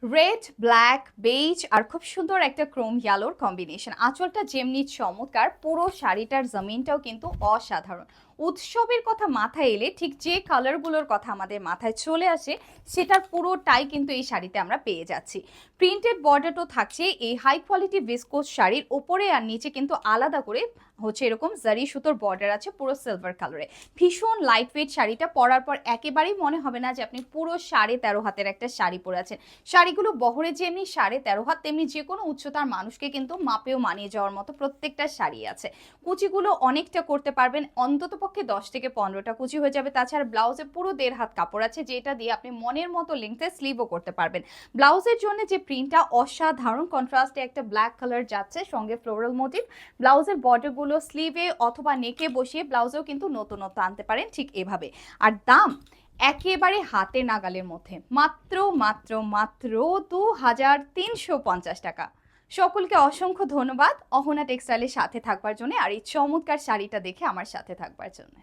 Red, black, base আর খুব সুন্দর একটা ক্রোম ইয়ালোর কম্বিনেশন। আঁচলটা যেমনি চমৎকার, পুরো শাড়িটার জমিনটাও কিন্তু অসাধারণ। উৎসবের কথা মাথায় এলে ঠিক যে কালারগুলোর কথা আমাদের মাথায় চলে আসে সেটার পুরোটাই কিন্তু এই শাড়িতে আমরা পেয়ে যাচ্ছি। প্রিন্টেড বর্ডারও থাকছে এই হাই কোয়ালিটি ভিসকোস শাড়ির ওপরে আর নিচে কিন্তু আলাদা করে হচ্ছে এরকম জারি সুতোর বর্ডার আছে পুরো সিলভার কালারে। ভীষণ লাইট ওয়েট শাড়িটা পরার পর একেবারেই মনে হবে না যে আপনি পুরো 13.5 হাতের একটা শাড়ি পরে আছেন। শাড়িগুলো বহরে যেমনি 13.5 হাত তেমনি যে কোনো উচ্চতার মানুষকে কিন্তু মাপেও মানিয়ে যাওয়ার মতো প্রত্যেকটা শাড়ি আছে। কুচিগুলো অনেকটা করতে পারবেন, অন্তত পক্ষে 10 থেকে 15টা কুচি হয়ে যাবে। তাছাড়া ব্লাউজে পুরো 1.5 হাত কাপড় আছে, যেটা দিয়ে আপনি মনের মতো লেংথে স্লিভও করতে পারবেন। ব্লাউজের জন্য যে প্রিন্টটা অসাধারণ, কন্ট্রাস্টে একটা ব্ল্যাক কালার যাচ্ছে, সঙ্গে ফ্লোরাল মোটিভ। ব্লাউজের বর্ডারগুলো স্লিভে অথবা নেকে বসিয়ে ব্লাউজেও কিন্তু নতুনত্ব আনতে পারেন ঠিক এভাবে। আর দাম একেবারে হাতে নাগালের মধ্যে, মাত্র মাত্র মাত্র 2350 টাকা। সকলকে অসংখ্য ধন্যবাদ অহনা টেক্সটাইলের সাথে থাকবার জন্য আর এই চমৎকার শাড়িটা দেখে আমার সাথে থাকবার জন্য।